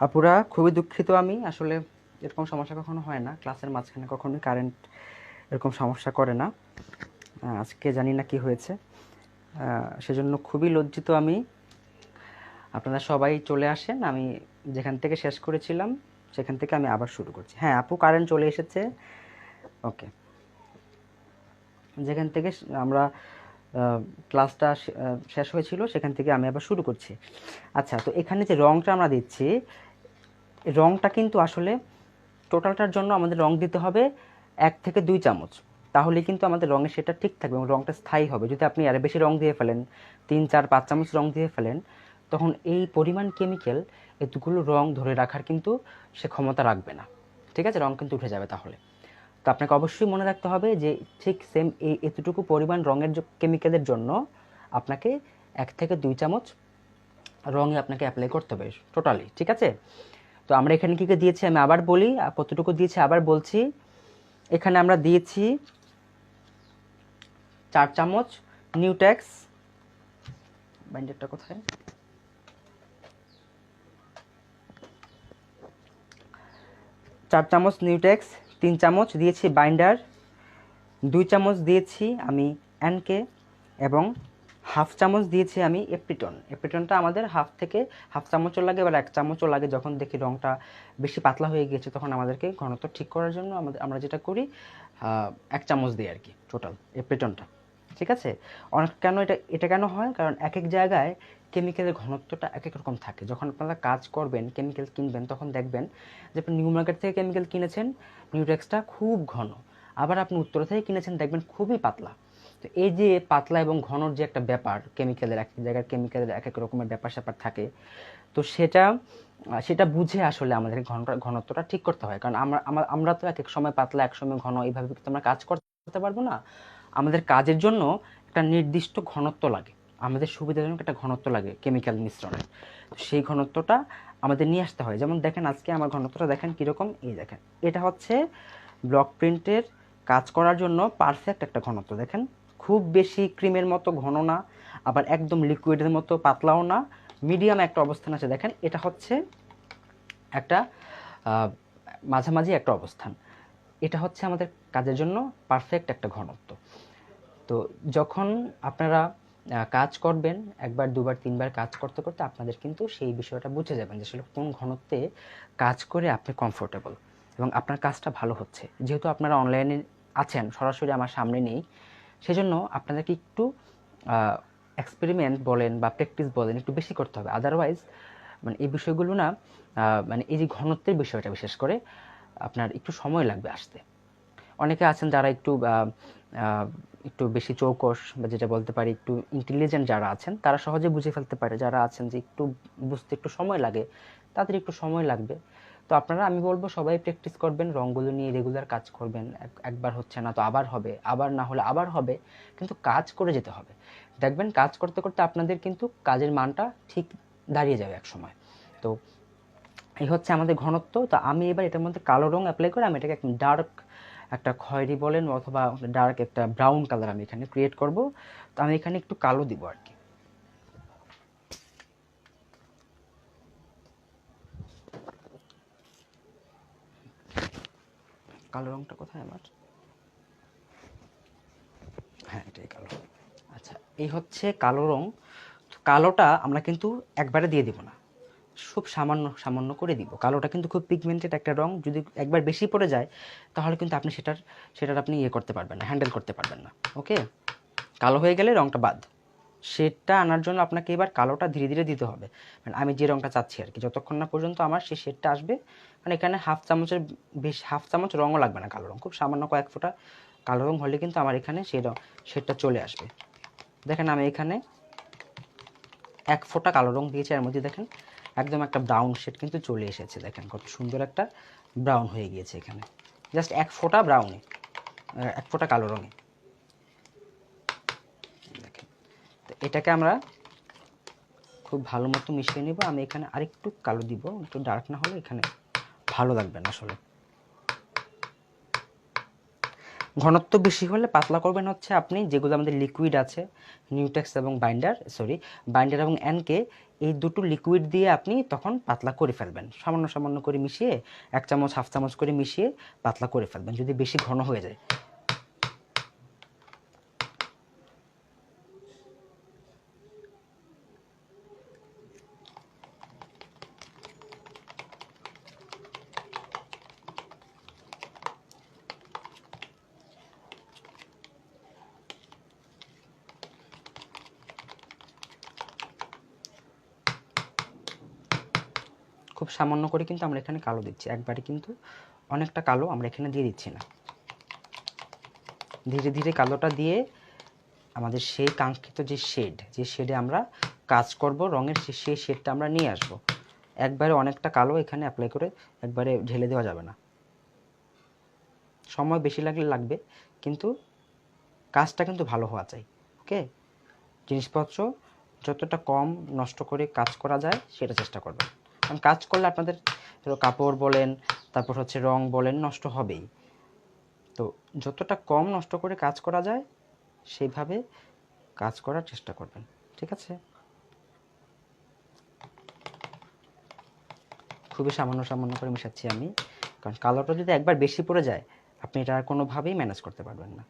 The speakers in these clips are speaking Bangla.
আপুরা খুবই দুঃখিত, আমি আসলে এরকম সমস্যা কখনো হয় না, ক্লাসের মাঝখানে কখনোই কারেন্ট এরকম সমস্যা করে না। আজকে জানি না কি হয়েছে, সেজন্য খুবই লজ্জিত আমি। আপনারা সবাই চলে আসেন, আমি যেখান থেকে শেষ করেছিলাম সেখান থেকে আমি আবার শুরু করছি। হ্যাঁ আপু, কারেন্ট চলে এসেছে। ওকে, যেখান থেকে আমরা ক্লাসটা শেষ হয়েছিল সেখান থেকে আমি আবার শুরু করছি। আচ্ছা, তো এখানে যে রঙটা আমরা দিচ্ছি, রঙটা কিন্তু আসলে টোটালটার জন্য আমাদের রং দিতে হবে 1 থেকে 2 চামচ। তাহলে কিন্তু আমাদের রঙের সেটা ঠিক থাকবে এবং রঙটা স্থায়ী হবে। যদি আপনি আরও বেশি রং দিয়ে ফেলেন, 3 4 5 চামচ রং দিয়ে ফেলেন, তখন এই পরিমাণ কেমিক্যাল এতগুলো রং ধরে রাখার কিন্তু সে ক্ষমতা রাখবে না। ঠিক আছে, রং কিন্তু উঠে যাবে তাহলে। তো আপনাকে অবশ্যই মনে রাখতে হবে যে ঠিক সেম এই এতটুকু পরিমাণ রঙের কেমিক্যালের জন্য আপনাকে 1 থেকে 2 চামচ রঙই আপনাকে অ্যাপ্লাই করতে হবে টোটালি। ঠিক আছে, তো আমরা এখানে কী কী দিয়েছি আমি আবার বলি, কতটুকু দিয়েছি আবার বলছি। এখানে আমরা দিয়েছি 4 চামচ নিউটেক্স, বাইন্ডারটা কোথায়, 4 চামচ নিউটেক্স, 3 চামচ দিয়েছি বাইন্ডার, 2 চামচ দিয়েছি আমি এনকে, এবং 1/2 চামচ দিয়েছি আমি এপ্রিটন। এপ্রিটনটা আমাদের হাফ চামচও লাগে, এবার 1 চামচও লাগে। যখন দেখি রঙটা বেশি পাতলা হয়ে গিয়েছে তখন আমাদেরকে ঘনত্ব ঠিক করার জন্য আমরা যেটা করি 1 চামচ দিই আর কি, টোটাল এপ্রিটনটা। ঠিক আছে, অনেক কেন এটা কেন হয়, কারণ এক এক জায়গায় কেমিক্যালের ঘনত্বটা এক এক রকম থাকে। যখন আপনারা কাজ করবেন, কেমিক্যাল কিনবেন, তখন দেখবেন যে আপনি নিউ মার্কেট থেকে কেমিক্যাল কিনেছেন, নিউটেক্সটা খুব ঘন, আবার আপনি উত্তর থেকে কিনেছেন দেখবেন খুবই পাতলা। তো এই যে পাতলা এবং ঘনর যে একটা ব্যাপার, কেমিক্যালের এক এক জায়গার কেমিক্যালের এক এক রকমের ব্যাপার স্যাপার থাকে। তো সেটা বুঝে আসলে আমাদের ঘনত্বটা ঠিক করতে হয়। কারণ আমরা তো এক এক সময় পাতলা, এক সময় ঘন, এইভাবে কিন্তু আমরা কাজ করতে পারবো না। আমাদের কাজের জন্য একটা নির্দিষ্ট ঘনত্ব লাগে, আমাদের সুবিধাজনক একটা ঘনত্ব লাগে কেমিক্যাল মিশ্রণের। সেই ঘনত্বটা আমাদের নিয়ে আসতে হয়। যেমন দেখেন আজকে আমার ঘনত্বটা দেখেন কীরকম, এই দেখেন, এটা হচ্ছে ব্লক প্রিন্টের কাজ করার জন্য পারফেক্ট একটা ঘনত্ব। দেখেন খুব বেশি ক্রিমের মতো ঘন না, আবার একদম লিকুইডের মতো পাতলাও না, মিডিয়াম একটা অবস্থান আছে। দেখেন এটা হচ্ছে একটা মাঝামাঝি একটা অবস্থান। এটা হচ্ছে আমাদের কাজের জন্য পারফেক্ট একটা ঘনত্ব। তো যখন আপনারা কাজ করবেন, একবার দুবার তিনবার কাজ করতে করতে আপনাদের কিন্তু সেই বিষয়টা বুঝে যাবেন যে আসলে কোন ঘনত্বে কাজ করে আপনি কমফোর্টেবল এবং আপনার কাজটা ভালো হচ্ছে। যেহেতু আপনারা অনলাইনে আছেন, সরাসরি আমার সামনে নেই, সেজন্য আপনাদেরকে একটু এক্সপেরিমেন্ট বলেন বা প্র্যাকটিস বলেন একটু বেশি করতে হবে। আদারওয়াইজ মানে এই বিষয়গুলো না, মানে এই যে ঘনত্বের বিষয়টা বিশেষ করে আপনার একটু সময় লাগবে আসতে। অনেকে আছেন যারা একটু বেশি চৌকস, বা যেটা বলতে পারি একটু ইন্টেলিজেন্ট যারা আছেন, তারা সহজে বুঝে ফেলতে পারে। যারা আছেন যে একটু বুঝতে একটু সময় লাগে, তাদের একটু সময় লাগবে। তো আপনারা, আমি বলবো সবাই প্র্যাকটিস করবেন, রঙগুলো নিয়ে রেগুলার কাজ করবেন। একবার হচ্ছে না তো আবার হবে, আবার না হলে আবার হবে, কিন্তু কাজ করে যেতে হবে। দেখবেন কাজ করতে করতে আপনাদের কিন্তু কাজের মানটা ঠিক দাঁড়িয়ে যাবে এক সময়। তো এই হচ্ছে আমাদের ঘনত্ব। তো আমি এবার এটার মধ্যে কালো রং অ্যাপ্লাই করে আমি এটাকে একদম ডার্ক একটা খয়েরি বলেন অথবা ডার্ক একটা ব্রাউন কালার আমি এখানে ক্রিয়েট করব। তো আমি এখানে একটু কালো দিব আর কি। কালো রংটা কোথায় আমার, হ্যাঁ এটাই কালো। আচ্ছা, এই হচ্ছে কালো রং। কালোটা আমরা কিন্তু একবারে দিয়ে দিব না, খুব সামান্য সামান্য করে দিব। কালোটা কিন্তু খুব পিগমেন্টেড একটা রং, যদি একবার বেশি পড়ে যায় তাহলে কিন্তু আপনি সেটার আপনি ইয়ে করতে পারবেন না, হ্যান্ডেল করতে পারবেন না। ওকে, কালো হয়ে গেলে রংটা বাদ। শেডটা আনার জন্য আপনাকে এবার কালোটা ধীরে ধীরে দিতে হবে, মানে আমি যে রংটা চাচ্ছি আর কি, যতক্ষণ না পর্যন্ত আমার সেই শেডটা আসবে। মানে এখানে হাফ চামচ রঙও লাগবে না, কালো রং খুব সামান্য কয়েক ফোঁটা কালো রং হলে কিন্তু আমার এখানে শেডটা চলে আসবে। দেখেন আমি এখানে 1 ফোঁটা কালো রং দিয়েছি, এর মধ্যে দেখেন একদম একটা ব্রাউন শেড কিন্তু চলে এসেছে। দেখেন কত সুন্দর একটা ব্রাউন হয়ে গিয়েছে এখানে, জাস্ট 1 ফোঁটা ব্রাউনে, 1 ফোঁটা কালো রঙে। দেখেন, তো এটাকে আমরা খুব ভালো মতো মিশিয়ে নেব। আমি এখানে আরেকটু কালো দিব, একটু ডার্ক না হলে এখানে ভালো লাগবে না আসলে। ঘনত্ব বেশি হলে পাতলা করবেন হচ্ছে আপনি যেগুলো আমাদের লিকুইড আছে, নিউটেক্স এবং বাইন্ডার এবং এনকে, এই দুটো লিকুইড দিয়ে আপনি তখন পাতলা করে ফেলবেন। সামান্য সামান্য করে মিশিয়ে 1 চামচ 1/2 চামচ করে মিশিয়ে পাতলা করে ফেলবেন যদি বেশি ঘন হয়ে যায়। খুব সামান্য করে কিন্তু আমরা এখানে কালো দিচ্ছি, একবারে কিন্তু অনেকটা কালো আমরা এখানে দিয়ে দিচ্ছি না। ধীরে ধীরে কালোটা দিয়ে আমাদের সেই কাঙ্ক্ষিত যে শেডে আমরা কাজ করব রঙের, সেই শেডটা আমরা নিয়ে আসব। একবারে অনেকটা কালো এখানে অ্যাপ্লাই করে একবারে ঢেলে দেওয়া যাবে না, সময় বেশি লাগবে, কিন্তু কাজটা কিন্তু ভালো হওয়া চাই। ওকে, জিনিসপত্র যতটা কম নষ্ট করে কাজ করা যায় সেটা চেষ্টা করবেন, কারণ কাজ করলে আপনাদের কাপড় বলেন, তারপর হচ্ছে রং বলেন, নষ্ট হবেই। তো যতটা কম নষ্ট করে কাজ করা যায় সেইভাবে কাজ করার চেষ্টা করবেন, ঠিক আছে? খুবই সামান্য সামান্য করে মেশাচ্ছি আমি, কারণ কালোটা যদি একবার বেশি পড়ে যায় আপনি এটা আর কোনোভাবেই ম্যানেজ করতে পারবেন না।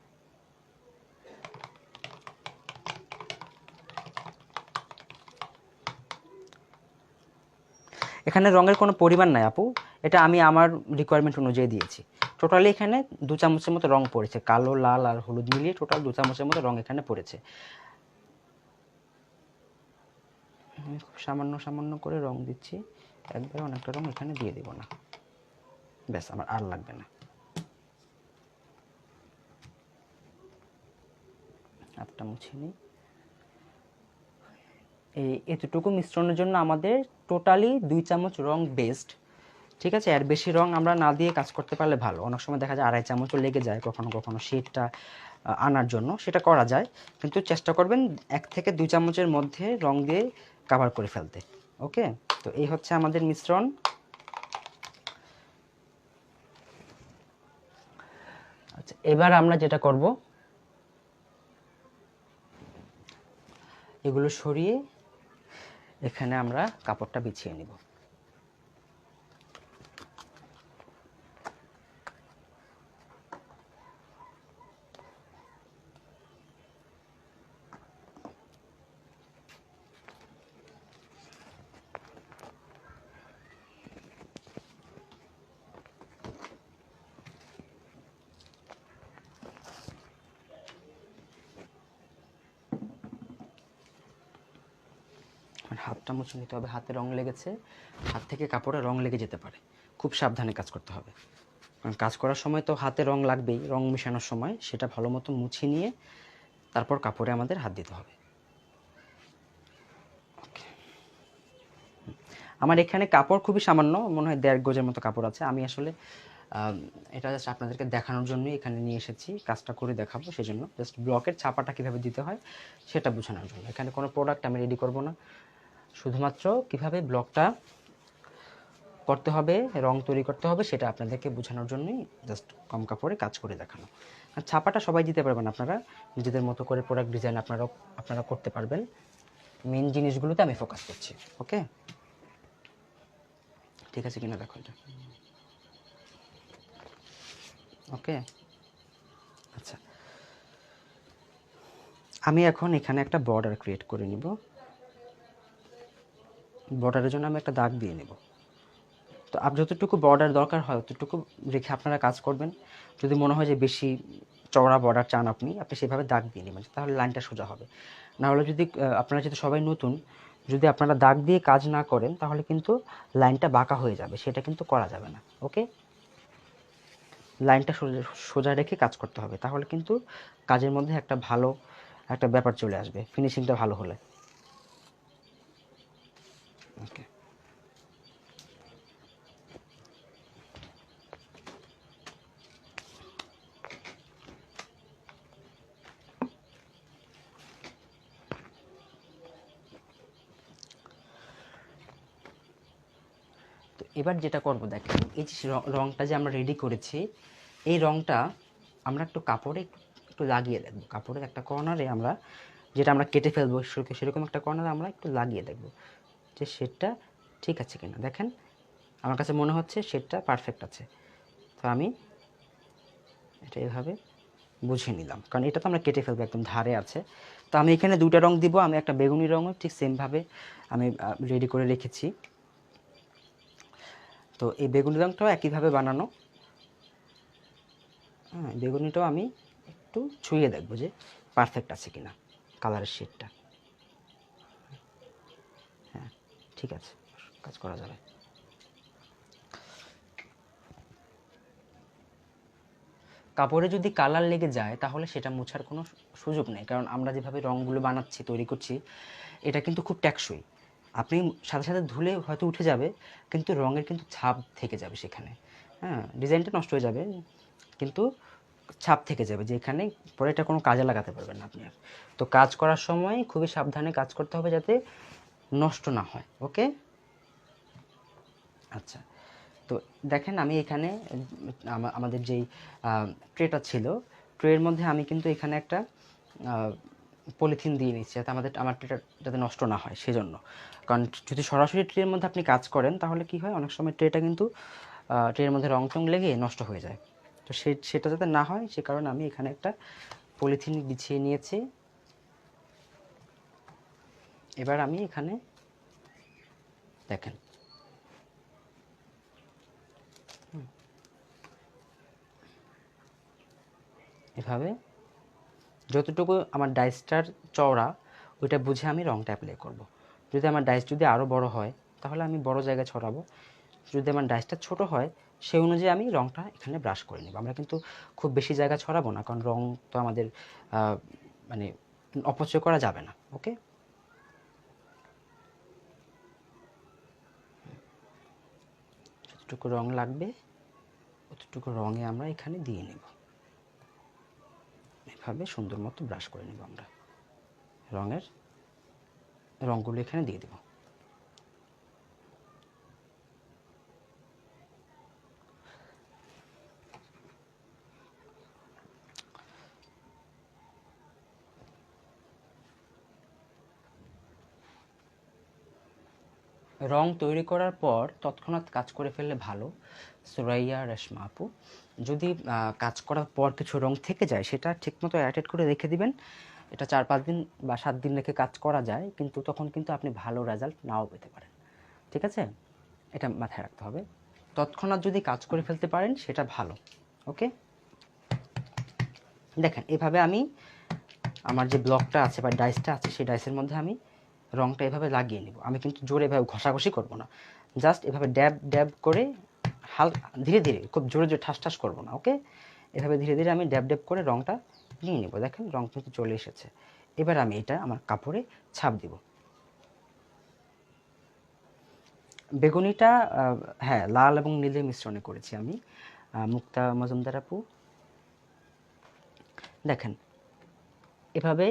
এখানে রঙের কোনো পরিমাণ নাই আপু, এটা আমি আমার রিকোয়ারমেন্ট অনুযায়ী দিয়েছি। টোটালি এখানে 2 চামচের মতো রং পড়েছে, কালো, লাল আর হলুদ মিলিয়ে টোটাল 2 চামচের মতো রং এখানে পড়েছে। আমি খুব সামান্য সামান্য করে রং দিচ্ছি, একবারে অনেকটা রং এখানে দিয়ে দেব না, ব্যাস আমার আর লাগবে না। হাতটা মুছে নিই। এই এতটুকু মিশ্রণের জন্য আমাদের টোটালি 2 চামচ রং বেস্ট, ঠিক আছে? এর বেশি রং আমরা না দিয়ে কাজ করতে পারলে ভালো। অনেক সময় দেখা যায় 2.5 চামচও লেগে যায় কখনো কখনো শেডটা আনার জন্য, সেটা করা যায়, কিন্তু চেষ্টা করবেন 1 থেকে 2 চামচের মধ্যে রং দিয়ে কাভার করে ফেলতে। ওকে, তো এই হচ্ছে আমাদের মিশ্রণ। আচ্ছা, এবার আমরা যেটা করব, এগুলো সরিয়ে এখানে আমরা কাপড়টা বিছিয়ে নিব। হাতটা মুছে নিতে হবে, হাতে রং লেগেছে, হাত থেকে কাপড়ে রং লেগে যেতে পারে, খুব সাবধানে কাজ করতে হবে। কারণ কাজ করার সময় তো হাতে রং লাগবেই, রং মেশানোর সময় সেটা ভালো মতো মুছে নিয়ে তারপর কাপড়ে আমাদের হাত দিতে হবে। আমার এখানে কাপড় খুবই সামান্য, মনে হয় 1.5 গজের মতো কাপড় আছে। আমি আসলে এটা জাস্ট আপনাদেরকে দেখানোর জন্যই এখানে নিয়ে এসেছি, কাজটা করে দেখাবো, সেজন্য জাস্ট ব্লকের ছাপাটা কীভাবে দিতে হয় সেটা বোঝানোর জন্য। এখানে কোনো প্রোডাক্ট আমি রেডি করব না, শুধুমাত্র কিভাবে ব্লকটা করতে হবে, রং তৈরি করতে হবে সেটা আপনাদেরকে বোঝানোর জন্যই জাস্ট কম কাপড়ে কাজ করে দেখানো। আর ছাপাটা সবাই দিতে পারবেন, আপনারা নিজেদের মতো করে প্রোডাক্ট ডিজাইন আপনারা করতে পারবেন। মেন জিনিসগুলোতে আমি ফোকাস করছি। ওকে, ঠিক আছে কিনা দেখো এটা। ওকে, আচ্ছা, আমি এখন এখানে একটা বর্ডার ক্রিয়েট করে নিব। বর্ডারের জন্য আমি একটা দাগ দিয়ে নেব। তো যতটুকু বর্ডার দরকার হয় ততটুকু রেখে আপনারা কাজ করবেন। যদি মনে হয় যে বেশি চওড়া বর্ডার চান আপনি সেভাবে দাগ দিয়ে নেবেন, তাহলে লাইনটা সোজা হবে। না হলে যদি আপনারা যেহেতু সবাই নতুন, যদি আপনারা দাগ দিয়ে কাজ না করেন তাহলে কিন্তু লাইনটা বাঁকা হয়ে যাবে, সেটা কিন্তু করা যাবে না। ওকে, লাইনটা সোজা রেখে কাজ করতে হবে, তাহলে কিন্তু কাজের মধ্যে একটা ভালো একটা ব্যাপার চলে আসবে, ফিনিশিংটা ভালো হলে। ওকে, তো এবার যেটা করব দেখেন, এই যে রংটা যে আমরা রেডি করেছি, এই রংটা আমরা একটু কাপড়ে একটু লাগিয়ে দেখবো, কাপড়ের একটা কর্নারে আমরা যেটা আমরা কেটে ফেলবো সেরকম একটা কর্নারে আমরা একটু লাগিয়ে দেখবো যে শেডটা ঠিক আছে কিনা। দেখেন আমার কাছে মনে হচ্ছে শেডটা পারফেক্ট আছে, তো আমি এটা এভাবে বুঝিয়ে নিলাম, কারণ এটা তো আমরা কেটে ফেলবো, একদম ধারে আছে। তো আমি এখানে দুটা রং দিব, আমি একটা বেগুনি রঙও ঠিক সেমভাবে আমি রেডি করে রেখেছি। তো এই বেগুনি রঙটাও একইভাবে বানানো। হ্যাঁ, বেগুনিটাও আমি একটু ছুঁয়ে দেখবো যে পারফেক্ট আছে কিনা কালারের শেডটা। হ্যাঁ ঠিক আছে, কাজ করা যাবে। কাপড়ে যদি কালার লেগে যায় তাহলে সেটা মোছার কোনো সুযোগ নেই, কারণ আমরা যেভাবে রঙগুলো বানাচ্ছি, তৈরি করছি, এটা কিন্তু খুব টেকসই। আপনি সাথে সাথে ধুলে হয়তো উঠে যাবে, কিন্তু রঙের কিন্তু ছাপ থেকে যাবে সেখানে। হ্যাঁ, ডিজাইনটা নষ্ট হয়ে যাবে কিন্তু ছাপ থেকে যাবে, যে এখানে পরে এটা কোনো কাজে লাগাতে পারবেন না আপনি আর। তো কাজ করার সময় খুবই সাবধানে কাজ করতে হবে যাতে নষ্ট না হয়। ওকে, আচ্ছা। তো দেখেন আমি এখানে আমাদের যেই ট্রেটা ছিল, ট্রের মধ্যে আমি কিন্তু এখানে একটা পলিথিন দিয়ে নিচ্ছি যাতে আমার ট্রেটা যাতে নষ্ট না হয় সেজন্য। কারণ যদি সরাসরি ট্রের মধ্যে আপনি কাজ করেন তাহলে কি হয়, অনেক সময় ট্রেটা কিন্তু ট্রের মধ্যে রং টং লেগে নষ্ট হয়ে যায়। তো সেটা যাতে না হয় সে কারণে আমি এখানে একটা পলিথিন বিছিয়ে নিয়েছি। এবার আমি এখানে দেখেন এভাবে যতটুকু আমার ডাইসটার চওড়া ওইটা বুঝে আমি রঙটা অ্যাপ্লাই করব। যদি আমার ডাইস যদি আরও বড় হয় তাহলে আমি বড় জায়গায় ছড়াবো, যদি আমার ডাইসটা ছোট হয় সেই অনুযায়ী আমি রঙটা এখানে ব্রাশ করে নেব। আমরা কিন্তু খুব বেশি জায়গা ছড়াবো না, কারণ রং তো আমাদের মানে অপচয় করা যাবে না। ওকে, যতটুকু রং লাগবে অতটুকু রঙে আমরা এখানে দিয়ে নেব। এভাবে সুন্দর মতো ব্রাশ করে নেব, আমরা রঙগুলো এখানে দিয়ে দেব। রং তৈরি করার পর তৎক্ষণাৎ কাজ করে ফেললে ভালো, সুরাইয়া, রেশমা আপু। যদি কাজ করার পর কিছু রং থেকে যায় সেটা ঠিকমতো অ্যাটেড করে রেখে দিবেন। এটা 4-5 দিন বা 7 দিন রেখে কাজ করা যায়, কিন্তু তখন কিন্তু আপনি ভালো রেজাল্ট নাও পেতে পারেন। ঠিক আছে, এটা মাথায় রাখতে হবে। তৎক্ষণাৎ যদি কাজ করে ফেলতে পারেন সেটা ভালো। ওকে, দেখেন এভাবে আমি আমার যে ব্লকটা আছে বা ডাইসটা আছে সেই ডাইসের মধ্যে আমি রঙটা এভাবে লাগিয়ে নিব। আমি কিন্তু জোরে এভাবে ঘষাঘষি করব না, জাস্ট এভাবে ড্যাব ড্যাব করে ধীরে ধীরে, খুব জোরে জোরে ঠাস ঠাস করবো না। ওকে, এভাবে ধীরে ধীরে আমি ড্যাব ড্যাব করে রঙটা নিয়ে নেব। দেখেন রং কিন্তু চলে এসেছে। এবার আমি এটা আমার কাপড়ে ছাপ দিব। বেগুনিটা হ্যাঁ লাল এবং নীলের মিশ্রণে করেছি আমি, মুক্তা মজুমদার আপু। দেখেন এভাবে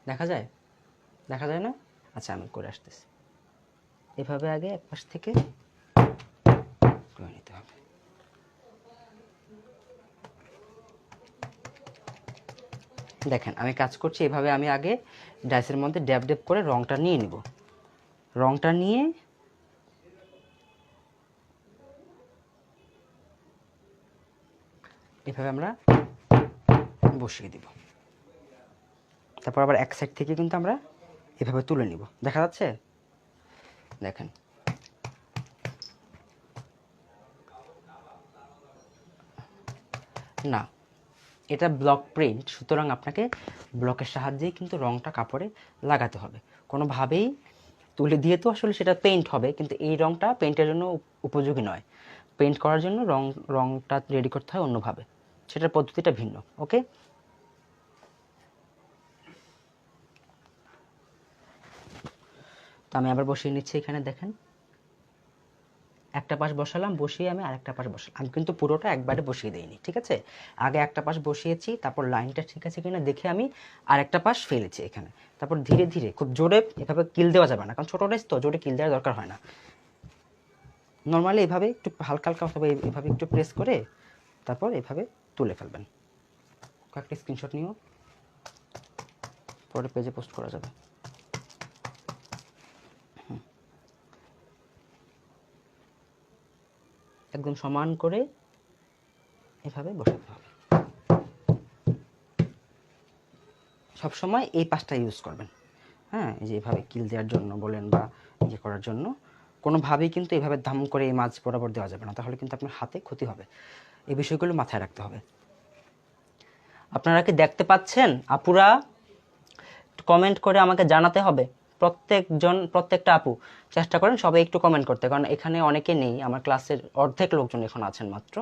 দেখা যায়, দেখা যায় না? আচ্ছা আমি করে আসতেছি। এভাবে আগে এক পাশ থেকে করে নিতে হবে। দেখেন আমি কাজ করছি এভাবে, আমি আগে ডাইসের মধ্যে ড্যাব ড্যাব করে রংটা নিয়ে নিব। রংটা নিয়ে এভাবে আমরা বসিয়ে দিব। তারপর আবার এক সাইড থেকে কিন্তু আমরা এভাবে তুলে নিব। দেখা যাচ্ছে? দেখেন না, এটা ব্লক প্রিন্ট, সুতরাং আপনাকে ব্লকের সাহায্যেই কিন্তু রংটা কাপড়ে লাগাতে হবে। কোনোভাবেই তুলে দিয়ে তো আসলে সেটা পেইন্ট হবে, কিন্তু এই রংটা পেইন্টের জন্য উপযোগী নয়। পেইন্ট করার জন্য রংটা রেডি করতে হয় অন্যভাবে, সেটার পদ্ধতিটা ভিন্ন। ওকে, তো আমি আবার বসিয়ে নিচ্ছি এখানে। দেখেন একটা পাশ বসালাম, বসিয়ে আমি আরেকটা পাশ বসালাম। আমি কিন্তু পুরোটা একবারে বসিয়ে দিইনি, ঠিক আছে? আগে একটা পাশ বসিয়েছি, তারপর লাইনটা ঠিক আছে কিনা দেখে আমি আরেকটা পাশ ফেলেছি এখানে। তারপর ধীরে ধীরে, খুব জোরে এভাবে কিল দেওয়া যাবে না, কারণ ছোটো ডাইস তো জোরে কিল দেওয়ার দরকার হয় না। নর্মালি এভাবে একটু হালকা হালকা এভাবে একটু প্রেস করে তারপর এভাবে তুলে ফেলবেন। কয়েকটা স্ক্রিনশট নিও, পরে পেজে পোস্ট করা যাবে। একদম সমান করে এভাবে বসাতে হবে। সবসময় এই পাশটা ইউজ করবেন, হ্যাঁ, এই যে এভাবে কিল দেওয়ার জন্য বলেন বা ইয়ে করার জন্য কোনোভাবেই কিন্তু এভাবে দাম করে এই মাছ বরাবর দেওয়া যাবে না, তাহলে কিন্তু আপনার হাতে ক্ষতি হবে। এই বিষয়গুলো মাথায় রাখতে হবে। আপনারা কি দেখতে পাচ্ছেন? আপুরা কমেন্ট করে আমাকে জানাতে হবে। প্রত্যেকটা আপু চেষ্টা করেন সবাই একটু কমেন্ট করতে, কারণ এখানে অনেকে নেই, আমার ক্লাসের অর্ধেক লোকজন এখন আছেন মাত্র।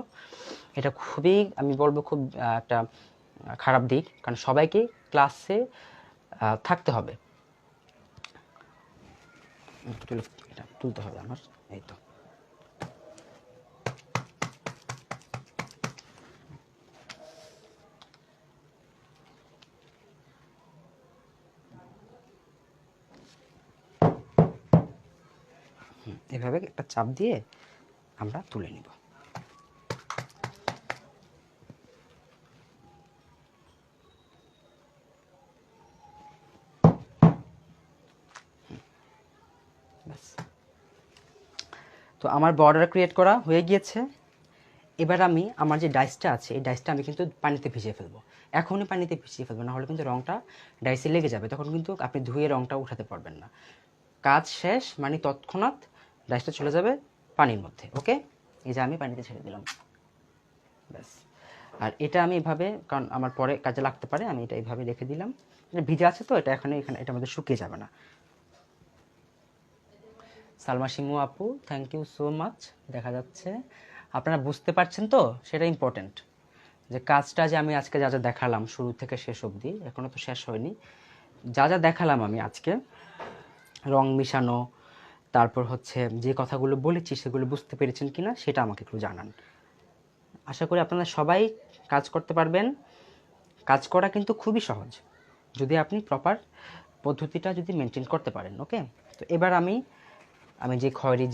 এটা খুবই, আমি বলবো, খুব একটা খারাপ দিক, কারণ সবাইকে ক্লাসে থাকতে হবে। এটা তুলতে হবে আমার, এই তো। এভাবে একটা চাপ দিয়ে আমরা তুলে নিব। তো আমার বর্ডার ক্রিয়েট করা হয়ে গিয়েছে। এবার আমি আমার যে ডাইসটা আছে এই ডাইসটা আমি কিন্তু পানিতে ভিজিয়ে ফেলবো। এখনই পানিতে ভিজিয়ে ফেলবো, না হলে কিন্তু রঙটা ডাইসে লেগে যাবে, তখন কিন্তু আপনি ধুয়ে রঙটা উঠাতে পারবেন না। কাজ শেষ মানে তৎক্ষণাৎ ডাইসটা চলে যাবে পানির মধ্যে। ওকে, এই যে আমি পানিতে ছেড়ে দিলাম, ব্যাস। আর এটা আমি এভাবে, কারণ আমার পরে কাজে লাগতে পারে, আমি এটা এইভাবে রেখে দিলাম। ভিজে আছে তো, এটা এখানে এটার মধ্যে শুকিয়ে যাবে না। সালমা শিমু আপু, থ্যাংক ইউ সো মাচ। দেখা যাচ্ছে আপনারা বুঝতে পারছেন তো, সেটা ইম্পর্টেন্ট। যে কাজটা যে আমি আজকে যা যা দেখালাম শুরু থেকে শেষ অবধি, এখনও তো শেষ হয়নি, যা যা দেখালাম আমি আজকে, রং মিশানো, তারপর হচ্ছে যে কথাগুলো বলেছি সেগুলো বুঝতে পেরেছেন কিনা সেটা আমাকে একটু জানান। আশা করি আপনারা সবাই কাজ করতে পারবেন। কাজ করা কিন্তু খুবই সহজ, যদি আপনি প্রপার পদ্ধতিটা যদি মেনটেন করতে পারেন। ওকে, তো এবার আমি যে খয়েরি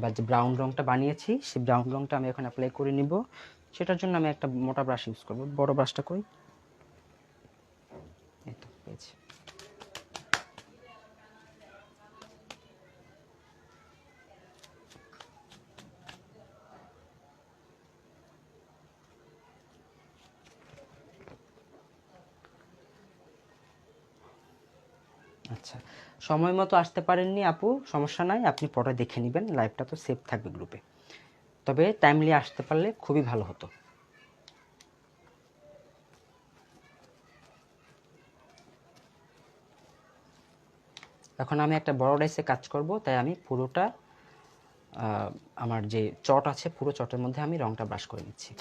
বা যে ব্রাউন রঙটা বানিয়েছি সেই ব্রাউন রঙটা আমি এখন অ্যাপ্লাই করে নিব। সেটার জন্য আমি একটা মোটা ব্রাশ ইউজ করব। বড় ব্রাশটা কই, এই তো পেয়েছি। আচ্ছা, সময় মতো আসতে পারেননি আপু, সমস্যা নাই, আপনি পরে দেখে নেবেন, লাইভটা তো সেভ থাকবে গ্রুপে। তবে টাইমলি আসতে পারলে খুবই ভালো হতো। এখন আমি একটা বড় ডাইসে কাজ করব, তাই আমি পুরোটা আমার যে চট আছে পুরো চটের মধ্যে আমি রংটা ব্রাশ করে নিচ্ছি।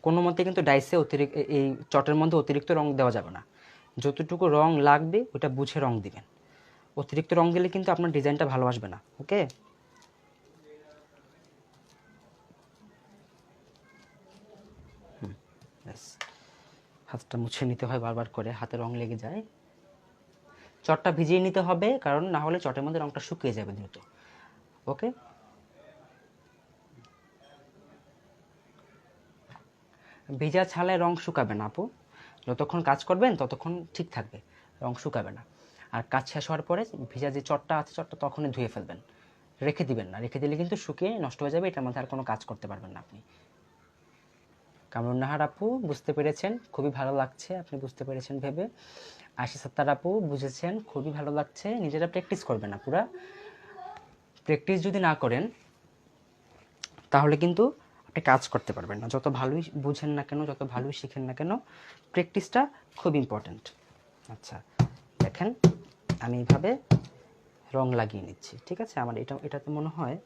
কোনো মতে কিন্তু ডাইসে এই চটের মধ্যে অতিরিক্ত রং দেওয়া যাবে না। যতটুকু রং লাগবে ওটা বুঝে রং দিবেন। অতিরিক্ত রং দিলে কিন্তু আপনার ডিজাইনটা ভালো আসবে না। ওকে, ব্যাস। হাতটা মুছে নিতে হয় বারবার করে, হাতে রং লেগে যায়। চটটা ভিজিয়ে নিতে হবে, কারণ না হলে চটের মধ্যে রংটা শুকিয়ে যাবে দ্রুত। ওকে, ভেজা ছালে রং শুকাবে না আপু, যতক্ষণ কাজ করবেন ততক্ষণ ঠিক থাকবে, রং শুকাবে না। আর কাজ শেষ হওয়ার পরে ভেজা যে চটটা আছে চটটা তখনই ধুয়ে ফেলবেন, রেখে দিবেন না, রেখে দিলে কিন্তু শুকিয়ে নষ্ট হয়ে যাবে, এটার মধ্যে আর কোনো কাজ করতে পারবেন না আপনি। কামরুন নাহার আপু বুঝতে পেরেছেন, খুবই ভালো লাগছে আপনি বুঝতে পেরেছেন ভেবে। আশি সত্তার আপু বুঝেছেন, খুবই ভালো লাগছে। নিজেরা প্র্যাকটিস করবেন আপুরা, প্র্যাকটিস যদি না করেন তাহলে কিন্তু আপনি কাজ করতে পারবেন না, যত ভালোই বুঝেন না কেন, যত ভালোই শিখেন না কেন, প্র্যাকটিসটা খুব ইম্পর্ট্যান্ট। আচ্ছা দেখেন, আমি এইভাবে রং লাগিয়ে নিচ্ছি, ঠিক আছে। আমার এটাতে মনে হয়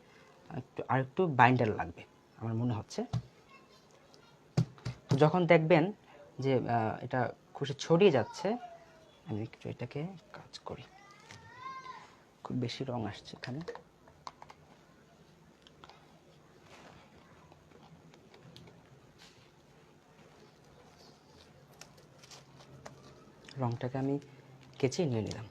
আরেকটু বাইন্ডার লাগবে আমার মনে হচ্ছে। তো যখন দেখবেন যে এটা খুশি ছড়িয়ে যাচ্ছে, আমি একটু এটাকে কাজ করি, খুব বেশি রং আসছে এখানে। রংটাকে আমি কেচে নিয়ে নিলাম।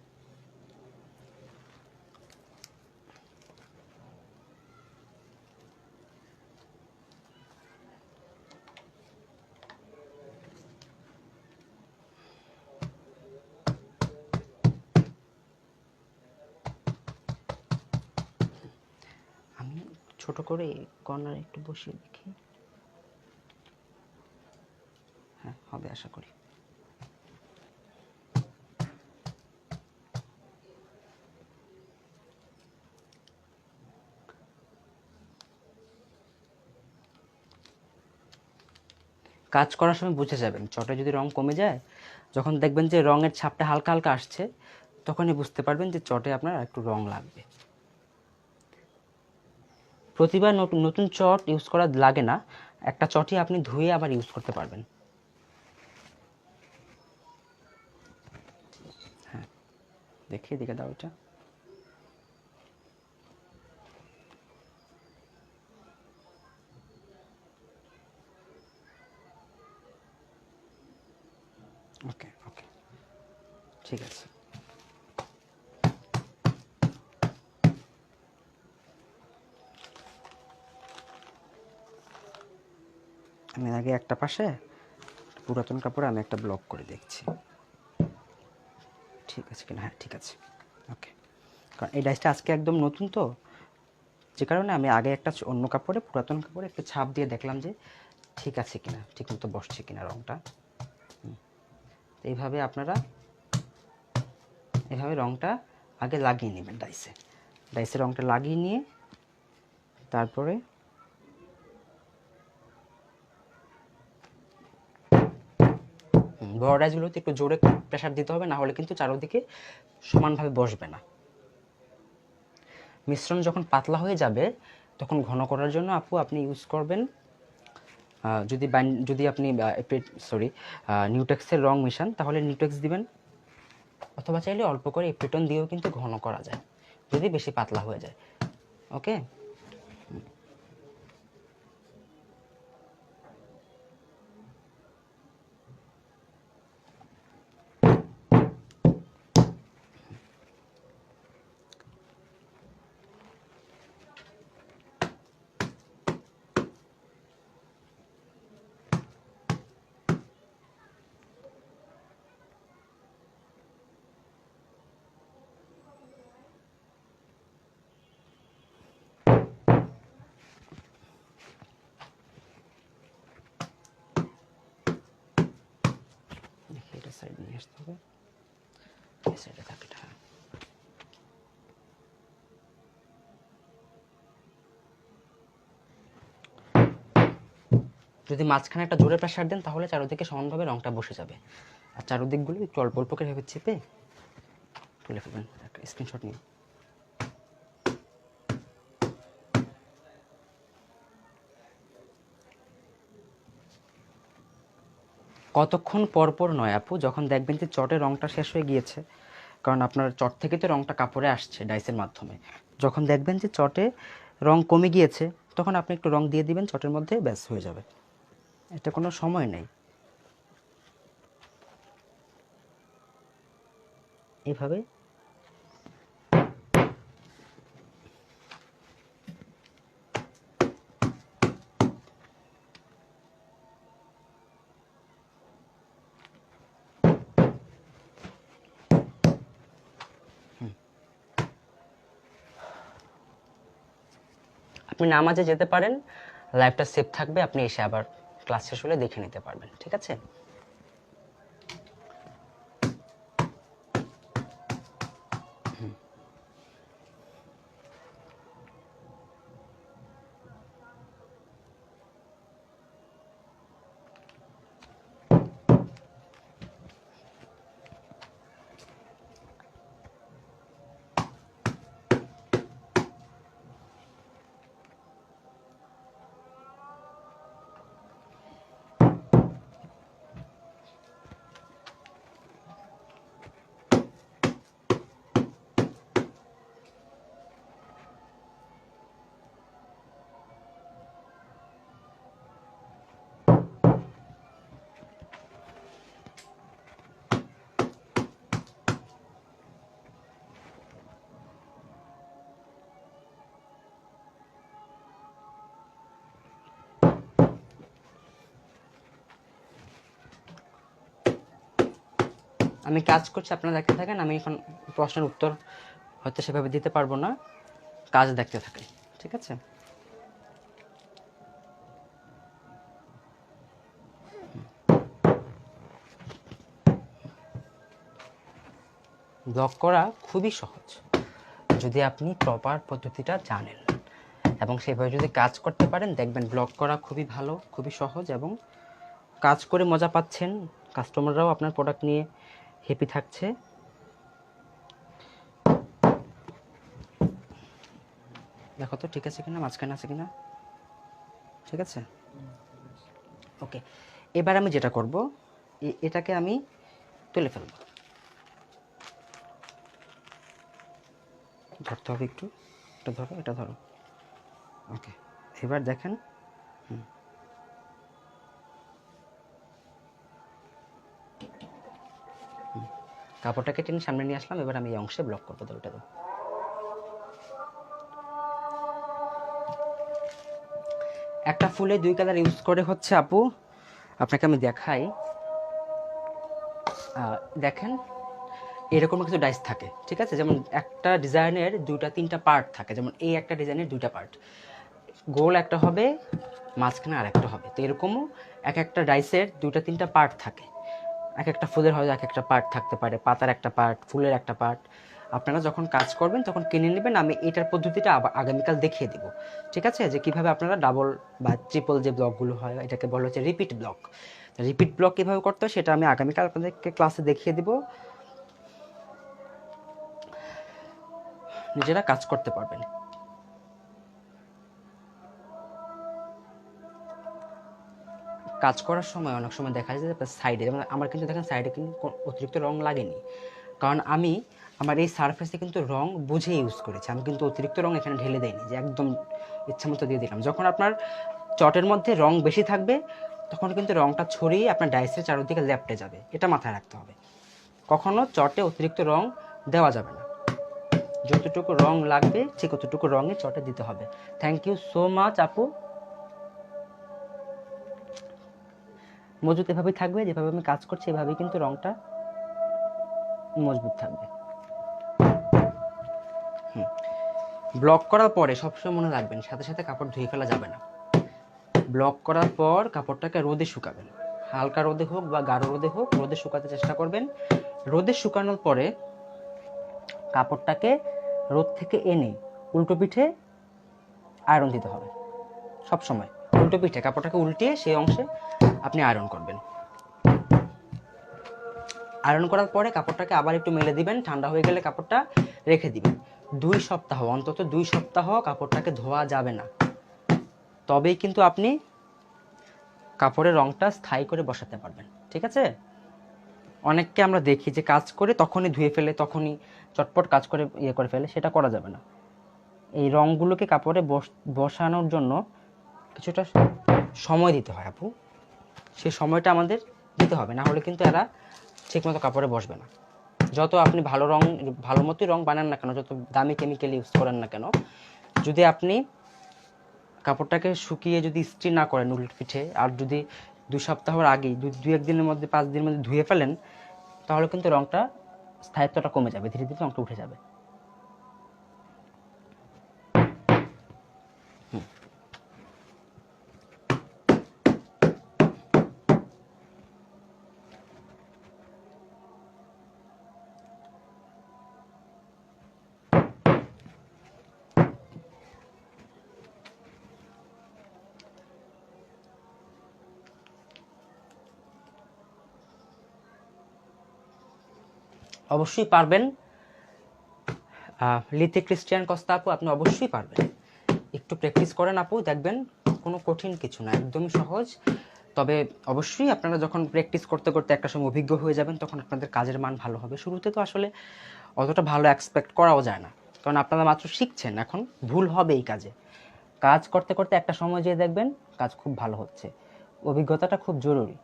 আমি ছোট করে কর্নার একটু বসিয়ে দেখি। হ্যাঁ, হবে আশা করি। কাজ করার সময় বুঝে যাবেন চটে যদি রং কমে যায়, যখন দেখবেন যে রঙের ছাপটা হালকা হালকা আসছে, তখনই বুঝতে পারবেন যে চটে আপনার একটু রং লাগবে। প্রতিবার নতুন নতুন চট ইউজ করা লাগে না, একটা চটই আপনি ধুয়ে আবার ইউজ করতে পারবেন। হ্যাঁ, দেখিয়ে দিকে দাও এটা। ওকে ওকে, ঠিক আছে। আমি আগে একটা পাশে পুরাতন কাপড়ে আমি একটা ব্লক করে দেখছি ঠিক আছে কিনা। হ্যাঁ, ঠিক আছে। ওকে, কারণ এই ডাইসটা আজকে একদম নতুন তো, যে কারণে আমি আগে একটা অন্য কাপড়ে, পুরাতন কাপড়ে একটু ছাপ দিয়ে দেখলাম যে ঠিক আছে কিনা, ঠিক মতো বসছে কিনা রংটা। এইভাবে আপনারা এভাবে রংটা আগে লাগিয়ে নেবেন ডাইসে। ডাইসে রংটা লাগিয়ে নিয়ে তারপরে বড় ডাইসগুলোতে একটু জোরে প্রেসার দিতে হবে, না হলে কিন্তু চারদিকে সমানভাবে বসবে না। মিশ্রণ যখন পাতলা হয়ে যাবে তখন ঘন করার জন্য আপু আপনি ইউজ করবেন, যদি আপনি নিউটেক্সের রং মিশান তাহলে নিউটেক্স দিবেন, অথবা চাইলে অল্প করে এপ্রিটন দিয়েও কিন্তু ঘন করা যায় যদি বেশি পাতলা হয়ে যায়। ওকে, দেখি এটা সাইড নিয়ে আসতে হবে, এই সাইডে থাকে এটা। যদি মাঝখানে একটা জোরে প্রেসার দেন তাহলে চারদিকে সমানভাবে রংটা বসে যাবে, আর চারদিকগুলো একটু অল্প অল্প করে ভেবে চেপে তুলে ফেলবেন। একটা স্ক্রিনশট নিন। কতক্ষণ পর পর নয় আপু, যখন দেখবেন যে চটের রংটা শেষ হয়ে গিয়েছে, কারণ আপনার চট থেকে তো রংটা কাপড়ে আসছে ডাইসের মাধ্যমে, যখন দেখবেন যে চটে রং কমে গিয়েছে তখন আপনি একটু রং দিয়ে দিবেন চটের মধ্যে, ব্যাস হয়ে যাবে। এটা কোনো সময় নেই। এইভাবে আপনি নামাজে যেতে পারেন, লাইভটা সেভ থাকবে, আপনি এসে আবার ক্লাস শেষ হলে দেখে নিতে পারবেন। ঠিক আছে। আমি কাজ করছি, আপনারা দেখতে থাকেন। আমি এখন প্রশ্নের উত্তর হয়তো সেভাবে দিতে পারবো না, কাজ দেখতে থাকেন, ঠিক আছে? ব্লক করা খুবই সহজ যদি আপনি প্রপার পদ্ধতিটা জানেন এবং সেভাবে যদি কাজ করতে পারেন, দেখবেন ব্লক করা খুবই ভালো, খুবই সহজ এবং কাজ করে মজা পাচ্ছেন, কাস্টমাররাও আপনার প্রোডাক্ট নিয়ে হ্যাপি থাকছে। দেখো তো ঠিক আছে কিনা, মাঝখানে আছে কিনা, ঠিক আছে? ওকে, এবার আমি যেটা করব, এটাকে আমি তুলে ফেলব। ধরতে হবে একটু, এটা ধরো, এটা ধরো। ওকে, এবার দেখেন। কাপড়টাকে টেনে সামনে নিয়ে আসলাম, এবার আমি এই অংশে ব্লক করবো। তো ওটা তো একটা ফুলে 2 কালার ইউজ করে হচ্ছে আপু, আপনাকে আমি দেখাই। দেখেন, এরকম কিছু ডাইস থাকে, ঠিক আছে? যেমন একটা ডিজাইনের 2-3টা পার্ট থাকে, যেমন এই একটা ডিজাইনের 2টা পার্ট, গোল একটা হবে, মাঝখানে আর একটা হবে। তো এরকমও এক একটা ডাইসের 2-3টা পার্ট থাকে। এক একটা ফুলের হয়তো এক একটা পার্ট থাকতে পারে, পাতার একটা পার্ট, ফুলের একটা পার্ট। আপনারা যখন কাজ করবেন তখন কিনে নেবেন, আমি এটার পদ্ধতিটা আগামীকাল দেখিয়ে দিব, ঠিক আছে? যে কীভাবে আপনারা ডাবল বা ট্রিপল যে ব্লকগুলো হয়, এটাকে বলা হচ্ছে রিপিট ব্লক। রিপিট ব্লক কীভাবে করতে হয় সেটা আমি আগামীকাল আপনাদেরকে ক্লাসে দেখিয়ে দিব, নিজেরা কাজ করতে পারবেন। কাজ করার সময় অনেক সময় দেখা যায় যে সাইডে, যেমন আমার কিন্তু দেখেন সাইডে কিন্তু অতিরিক্ত রং লাগেনি, কারণ আমি আমার এই সারফেসে কিন্তু রং বুঝে ইউজ করেছি। আমি কিন্তু অতিরিক্ত রং এখানে ঢেলে দেইনি যে একদম ইচ্ছা মতো দিয়ে দিলাম। যখন আপনার চটের মধ্যে রং বেশি থাকবে তখন কিন্তু রংটা ছড়িয়ে আপনার ডাইসের চারদিকে লেপটে যাবে, এটা মাথায় রাখতে হবে। কখনো চটে অতিরিক্ত রং দেওয়া যাবে না, যতটুকু রং লাগবে ঠিক ততটুকু রঙে চটে দিতে হবে। থ্যাংক ইউ সো মাচ আপু। মজবুত এভাবেই থাকবে, যেভাবে আমি কাজ করছি এভাবেই কিন্তু রংটা মজবুত থাকবে। ব্লক করার পরে সবসময় মনে রাখবেন সাথে সাথে কাপড় ধুয়ে ফেলা যাবে না। ব্লক করার পর কাপড়টাকে রোদে শুকাবেন, হালকা রোদে হোক বা গাঢ় রোদে হোক, রোদে শুকাতে চেষ্টা করবেন। রোদে শুকানোর পরে কাপড়টাকে রোদ থেকে এনে উল্টো পিঠে আয়রন দিতে হবে। সব সময় উল্টো পিঠে কাপড়টাকে উল্টিয়ে সেই অংশে আপনি আয়রন করবেন। আয়রন করার পরে কাপড়টাকে আবার একটু মেলে দিবেন, ঠান্ডা হয়ে গেলে কাপড়টা রেখে দিবেন। 2 সপ্তাহ, অন্তত 2 সপ্তাহ কাপড়টাকে ধোয়া যাবে না, তবেই কিন্তু আপনি কাপড়ের রংটা স্থায়ী করে বসাতে পারবেন, ঠিক আছে? অনেককে আমরা দেখি যে কাজ করে তখনই ধুয়ে ফেলে, তখনই চটপট কাজ করে ইয়ে করে ফেলে, সেটা করা যাবে না। এই রংগুলোকে কাপড়ে বসানোর জন্য কিছুটা সময় দিতে হয় আপু, সেই সময়টা আমাদের দিতে হবে, না হলে কিন্তু এরা ঠিকমতো কাপড়ে বসবে না। যত আপনি ভালো মতোই রং বানান না কেন, যত দামি কেমিক্যাল ইউজ করেন না কেন, যদি আপনি কাপড়টাকে শুকিয়ে যদি ইস্ত্রি না করেন উল্টো পিঠে, আর যদি 2 সপ্তাহের আগেই 2-1 দিনের মধ্যে 5 দিনের মধ্যে ধুয়ে ফেলেন, তাহলে কিন্তু রংটা স্থায়িত্বটা কমে যাবে, ধীরে ধীরে রংটা উঠে যাবে। অবশ্যই পারবেন লিতে ক্রিস্টিয়ান কস্তা আপু, আপনি অবশ্যই পারবেন। একটু প্র্যাকটিস করেন আপু, দেখবেন কোনো কঠিন কিছু না, একদম সহজ। তবে অবশ্যই আপনারা যখন প্র্যাকটিস করতে করতে একটা সময় অভিজ্ঞ হয়ে যাবেন তখন আপনাদের কাজের মান ভালো হবে। শুরুতে তো আসলে অতটা ভালো এক্সপেক্ট করাও যায় না, কারণ আপনারা মাত্র শিখছেন, এখন ভুল হবে এই কাজে। কাজ করতে করতে একটা সময় যেয়ে দেখবেন কাজ খুব ভালো হচ্ছে। অভিজ্ঞতাটা খুব জরুরি।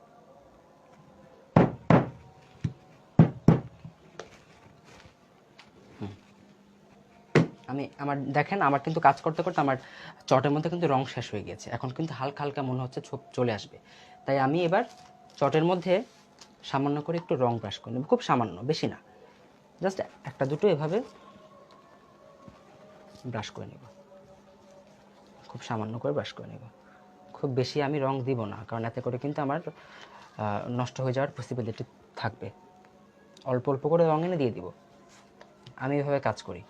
দেখেন আমার কিন্তু কাজ করতে করতে আমার চটের মধ্যে কিন্তু রং শেষ হয়ে গেছে, এখন কিন্তু হালকা হালকা মনে হচ্ছে ছোপ চলে আসবে। তাই আমি এবার চটের মধ্যে সামান্য করে একটু রং ব্রাশ করে নেব, খুব সামান্য, বেশি না, জাস্ট একটা দুটো এভাবে ব্রাশ করে নেব, খুব সামান্য করে ব্রাশ করে নেব। খুব বেশি আমি রং দিব না, কারণ এতে করে কিন্তু আমার নষ্ট হয়ে যাওয়ার পসিবিলিটি থাকবে। অল্প অল্প করে রং এনে দিয়ে দিব। আমি এভাবে কাজ করি,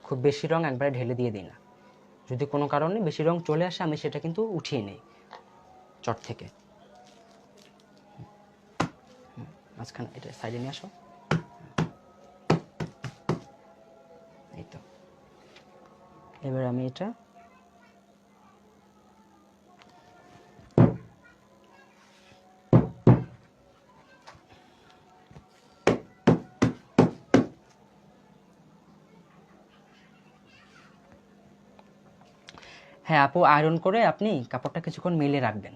খুব বেশি রং একবারে ঢেলে দিয়ে দিই না। যদি কোনো কারণে বেশি রং চলে আসে আমি সেটা কিন্তু উঠিয়ে নিই চট থেকে। মাঝখানে এটা সাইডে নিয়ে আসো, এই তো। এবার আমি এটা হ্যাঁ আপু, আয়রন করে আপনি কাপড়টা কিছুক্ষণ মেলে রাখবেন।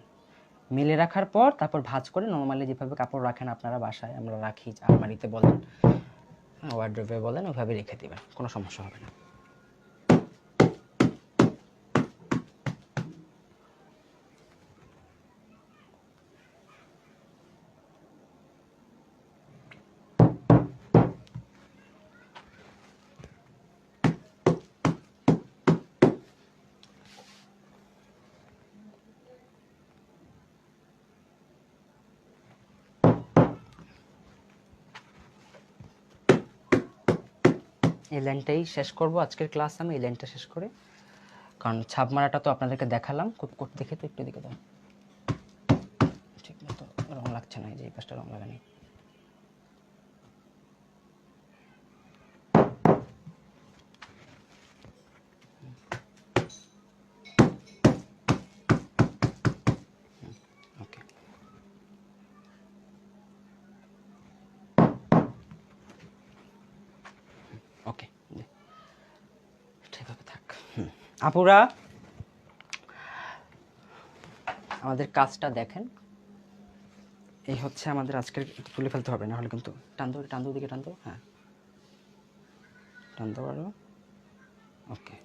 মেলে রাখার পর তারপর ভাঁজ করে নর্মালি যেভাবে কাপড় রাখেন আপনারা বাসায়, আমরা রাখি, আলমারিতে বলেন, ওয়ার্ড্রোবে বলেন, ওইভাবে রেখে দেবেন, কোনো সমস্যা হবে না। এই লাইনটাই শেষ করব আজকের ক্লাস, আমি এই লাইনটা শেষ করে, কারণ ছাপ মারাটা তো আপনাদেরকে দেখালাম, খুব করতে দেখে তো একটু দিকে দাও, ঠিক মতো রং লাগছে না, এই যে এই পাশটা রং লাগানি। ওকে, ওকে, ঠিকভাবে থাক। আপুরা আমাদের কাজটা দেখেন, এই হচ্ছে আমাদের আজকের, তুলে ফেলতে হবে না হলে কিন্তু, টান দো দিকে টান দো, হ্যাঁ টান দাও আরো, ওকে।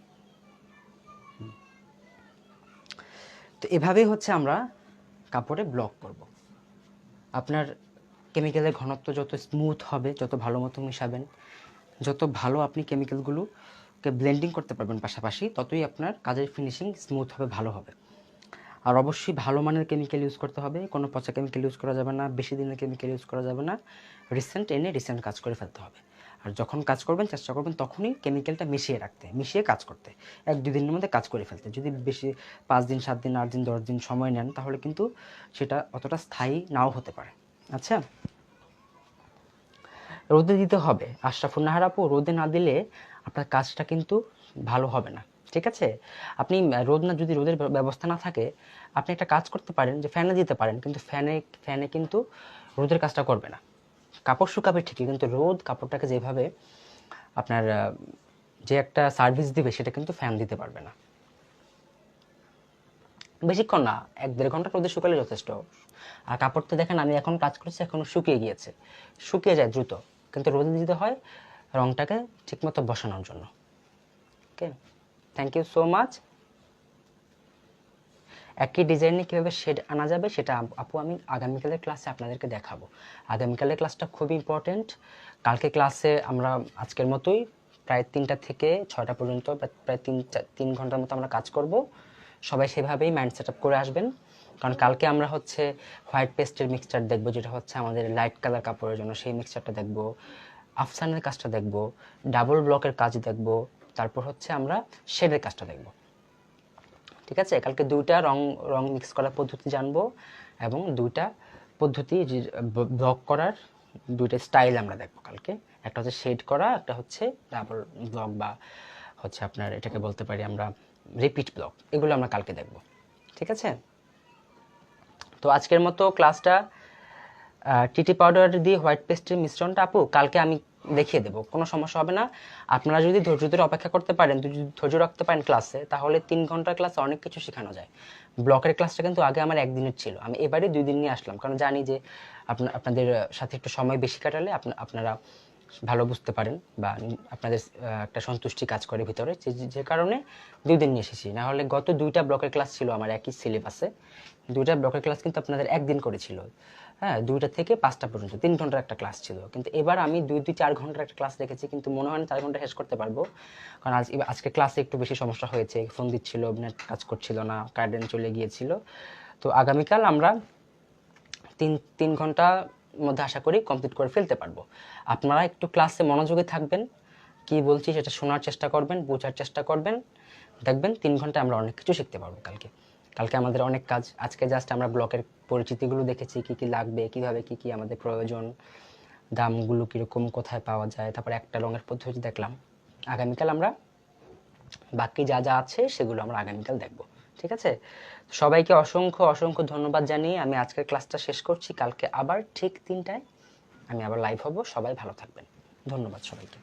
তো এভাবেই হচ্ছে আমরা কাপড়ে ব্লক করব। আপনার কেমিক্যালের ঘনত্ব যত স্মুথ হবে, যত ভালো মতো মিশাবেন, যত ভালো আপনি কেমিক্যালগুলোকে ব্লেন্ডিং করতে পারবেন পাশাপাশি, ততই আপনার কাজের ফিনিশিং স্মুথ হবে, ভালো হবে। আর অবশ্যই ভালো মানের কেমিক্যাল ইউজ করতে হবে, কোনো পচা কেমিক্যাল ইউজ করা যাবে না, বেশি দিনের কেমিক্যাল ইউজ করা যাবে না, রিসেন্ট এনে রিসেন্ট কাজ করে ফেলতে হবে। আর যখন কাজ করবেন চেষ্টা করবেন তখনই কেমিক্যালটা মিশিয়ে রাখতে, মিশিয়ে কাজ করতে, 1-2 দিনের মধ্যে কাজ করে ফেলতে। যদি বেশি 5 দিন 7 দিন 8 দিন 10 দিন সময় নেন তাহলে কিন্তু সেটা অতটা স্থায়ী নাও হতে পারে। আচ্ছা, রোদে দিতে হবে আশরাফুন নাহার আপু, রোদে না দিলে আপনার কাজটা কিন্তু ভালো হবে না, ঠিক আছে? আপনি যদি রোদের ব্যবস্থা না থাকে, আপনি একটা কাজ করতে পারেন যে ফ্যানে দিতে পারেন, কিন্তু ফ্যানে কিন্তু রোদের কাজটা করবে না। কাপড় শুকাবে ঠিকই, কিন্তু রোদ কাপড়টাকে যেভাবে আপনার যে একটা সার্ভিস দিবে সেটা কিন্তু ফ্যান দিতে পারবে না। বেশিক্ষণ না, 1-1.5 ঘন্টা রোদে শুকালে যথেষ্ট। আর কাপড়টা দেখেন আমি এখন কাজ করছি, এখনো শুকিয়ে গিয়েছে, শুকিয়ে যায় দ্রুত, কিন্তু রোদে দিতে হয় রংটাকে ঠিকমতো বসানোর জন্য। ওকে, থ্যাংক ইউ সো মাচ। একই ডিজাইনে কীভাবে শেড আনা যাবে সেটা আপু আমি আগামীকালের ক্লাসে আপনাদেরকে দেখাবো। আগামীকালের ক্লাসটা খুবই ইম্পর্টেন্ট। কালকে ক্লাসে আমরা আজকের মতোই প্রায় 3টা থেকে 6টা পর্যন্ত প্রায় 3 ঘন্টার মতো আমরা কাজ করব। সবাই সেভাবেই মাইন্ড সেট আপ করে আসবেন, কারণ কালকে আমরা হচ্ছে হোয়াইট পেস্টের মিক্সচার দেখব, যেটা হচ্ছে আমাদের লাইট কালার কাপড়ের জন্য, সেই মিক্সচারটা দেখব, আফসানের কাজটা দেখব, ডাবল ব্লকের কাজ দেখব, তারপর হচ্ছে আমরা শেডের কাজটা দেখব। ঠিক আছে, কালকে 2টা রং মিক্স করার পদ্ধতি জানবো এবং 2টা পদ্ধতি ব্লক করার 2টা স্টাইল আমরা দেখবো কালকে। একটা হচ্ছে শেড করা, একটা হচ্ছে ডাবল ব্লক বা হচ্ছে আপনার এটাকে বলতে পারি আমরা রিপিট ব্লক, এগুলো আমরা কালকে দেখব। ঠিক আছে, তো আজকের মতো ক্লাসটা টিটি পাউডার দিয়ে হোয়াইট পেস্টের মিশ্রণটা আপু কালকে আমি দেখিয়ে দেবো, কোনো সমস্যা হবে না। আপনারা যদি ধৈর্য ধরে অপেক্ষা করতে পারেন, যদি ধৈর্য রাখতে পারেন ক্লাসে, তাহলে 3 ঘন্টার ক্লাসে অনেক কিছু শেখানো যায়। ব্লকের ক্লাসটা কিন্তু আগে আমার 1 দিনের ছিল, আমি এবারে 2 দিন নিয়ে আসলাম, কারণ জানি যে আপনাদের সাথে একটু সময় বেশি কাটালে আপনারা ভালো বুঝতে পারেন বা আপনাদের একটা সন্তুষ্টি কাজ করে ভিতরে, যে কারণে 2 দিন নিয়ে এসেছি। না হলে গত 2টা ব্লকের ক্লাস ছিল আমার একই সিলেবাসে, 2টা ব্লকের ক্লাস কিন্তু আপনাদের একদিন করেছিল, হ্যাঁ 2টা থেকে 5টা পর্যন্ত 3 ঘন্টার একটা ক্লাস ছিল। কিন্তু এবার আমি 4 ঘন্টার একটা ক্লাস রেখেছি, কিন্তু মনে হয় না 4 ঘন্টা শেষ করতে পারবো, কারণ আজকে ক্লাসে একটু বেশি সমস্যা হয়েছে, ফোন দিচ্ছিল, নেট কাজ করছিল না, কারেন্ট চলে গিয়েছিল। তো আগামীকাল আমরা 3 ঘন্টা মধ্যে আশা করি কমপ্লিট করে ফেলতে পারবো। আপনারা একটু ক্লাসে মনোযোগী থাকবেন, কি বলছি সেটা শোনার চেষ্টা করবেন, বোঝার চেষ্টা করবেন, দেখবেন 3 ঘন্টায় আমরা অনেক কিছু শিখতে পারবো কালকে আমাদের অনেক কাজ। আজকে জাস্ট আমরা ব্লকের পরিচিতিগুলো দেখেছি, কি কি লাগবে, কিভাবে কি কি আমাদের প্রয়োজন, দামগুলো কীরকম, কোথায় পাওয়া যায়, তারপর একটা রঙের পদ্ধতি দেখলাম। আগামীকাল আমরা বাকি যা যা আছে সেগুলো আমরা আগামীকাল দেখব, ঠিক আছে? সবাইকে অসংখ্য অসংখ্য ধন্যবাদ জানিয়ে আমি আজকের ক্লাসটা শেষ করছি। কালকে আবার ঠিক 3টায় আমি আবার লাইভ হব। সবাই ভালো থাকবেন, ধন্যবাদ সবাইকে।